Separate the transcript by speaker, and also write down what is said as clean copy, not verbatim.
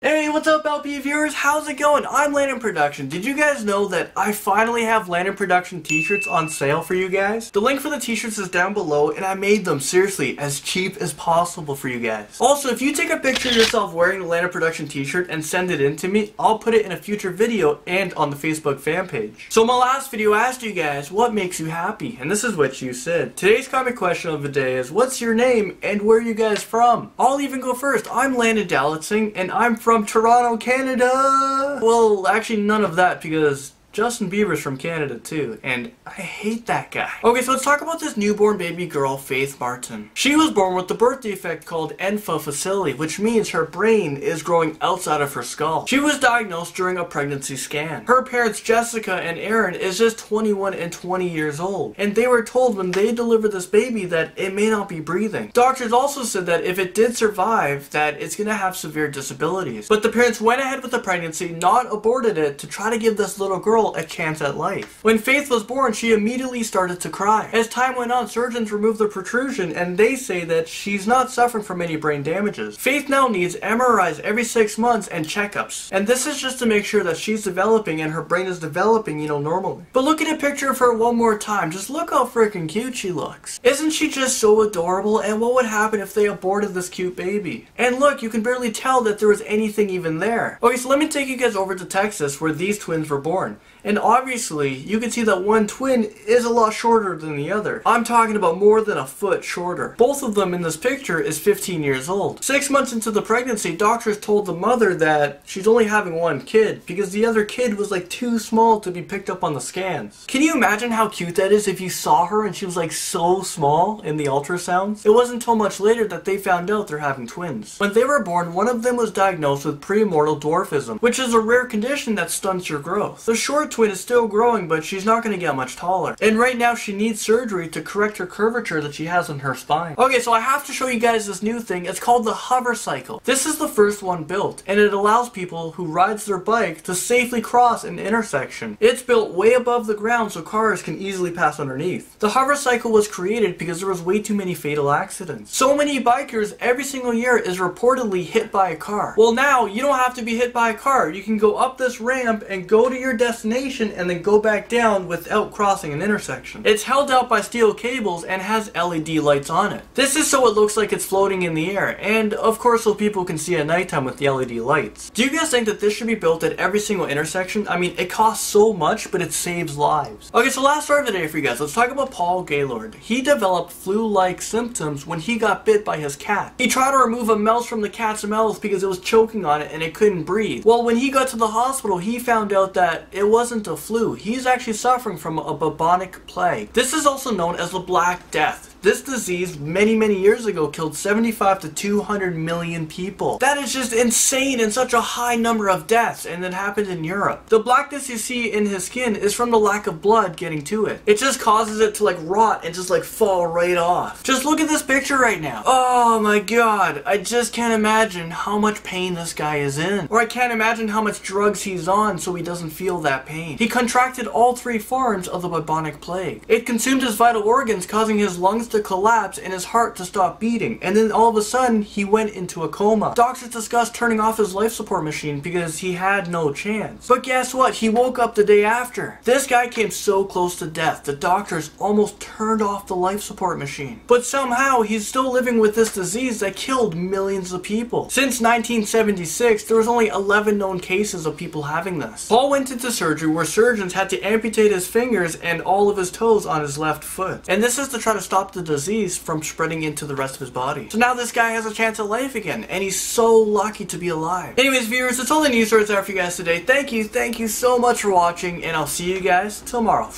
Speaker 1: Hey, what's up LP viewers? How's it going? I'm Landonproduction. Did you guys know that I finally have Landonproduction t-shirts on sale for you guys? The link for the t-shirts is down below and I made them, seriously, as cheap as possible for you guys. Also, if you take a picture of yourself wearing the Landonproduction t-shirt and send it in to me, I'll put it in a future video and on the Facebook fan page. So in my last video I asked you guys, what makes you happy? And this is what you said. Today's comment question of the day is, what's your name and where are you guys from? I'll even go first. I'm Landon Dallitzing and I'm from Toronto, Canada. Well, actually none of that because Justin Bieber's from Canada too, and I hate that guy. Okay, so let's talk about this newborn baby girl, Faith Martin. She was born with the birth defect called enfant facile, which means her brain is growing outside of her skull. She was diagnosed during a pregnancy scan. Her parents, Jessica and Aaron, is just 21 and 20 years old, and they were told when they delivered this baby that it may not be breathing. Doctors also said that if it did survive, that it's gonna have severe disabilities. But the parents went ahead with the pregnancy, not aborted it, to try to give this little girl a chance at life. When Faith was born, she immediately started to cry. As time went on, surgeons removed the protrusion and they say that she's not suffering from any brain damages. Faith now needs MRIs every 6 months and checkups. And this is just to make sure that she's developing and her brain is developing, normally. But look at a picture of her one more time. Just look how freaking cute she looks. Isn't she just so adorable? And what would happen if they aborted this cute baby? And look, you can barely tell that there was anything even there. Okay, so let me take you guys over to Texas where these twins were born. And obviously, you can see that one twin is a lot shorter than the other. I'm talking about more than a foot shorter. Both of them in this picture is 15 years old. 6 months into the pregnancy, doctors told the mother that she's only having one kid because the other kid was like too small to be picked up on the scans. Can you imagine how cute that is if you saw her and she was like so small in the ultrasounds? It wasn't until much later that they found out they're having twins. When they were born, one of them was diagnosed with premortal dwarfism, which is a rare condition that stunts your growth. The short twin is still growing, but she's not going to get much taller. And right now she needs surgery to correct her curvature that she has in her spine. Okay, so I have to show you guys this new thing. It's called the hover cycle. This is the first one built, and it allows people who rides their bike to safely cross an intersection. It's built way above the ground so cars can easily pass underneath. The hover cycle was created because there was way too many fatal accidents. So many bikers every single year is reportedly hit by a car. Well, now you don't have to be hit by a car. You can go up this ramp and go to your destination and then go back down without crossing an intersection. It's held out by steel cables and has LED lights on it. This is so it looks like it's floating in the air, and of course so people can see at nighttime with the LED lights. Do you guys think that this should be built at every single intersection? I mean, it costs so much, but it saves lives. Okay, so last story of the day for you guys. Let's talk about Paul Gaylord. He developed flu-like symptoms when he got bit by his cat. He tried to remove a mouse from the cat's mouth because it was choking on it and it couldn't breathe. Well, when he got to the hospital, he found out that it wasn't a flu. He's actually suffering from a bubonic plague. This is also known as the Black Death. This disease many years ago killed 75 to 200 million people. That is just insane and such a high number of deaths, and it happened in Europe. The blackness you see in his skin is from the lack of blood getting to it. It just causes it to like rot and just like fall right off. Just look at this picture right now. Oh my god, I just can't imagine how much pain this guy is in. Or I can't imagine how much drugs he's on so he doesn't feel that pain. He contracted all 3 forms of the bubonic plague. It consumed his vital organs, causing his lungs to collapse and his heart to stop beating, and then all of a sudden he went into a coma. Doctors discussed turning off his life support machine because he had no chance. But guess what? He woke up the day after. This guy came so close to death, the doctors almost turned off the life support machine. But somehow he's still living with this disease that killed millions of people. Since 1976, there was only 11 known cases of people having this. Paul went into surgery where surgeons had to amputate his fingers and all of his toes on his left foot. And this is to try to stop the disease from spreading into the rest of his body. So now this guy has a chance at life again, and he's so lucky to be alive. Anyways, viewers, that's all the news stories I have for you guys today. Thank you so much for watching, and I'll see you guys tomorrow.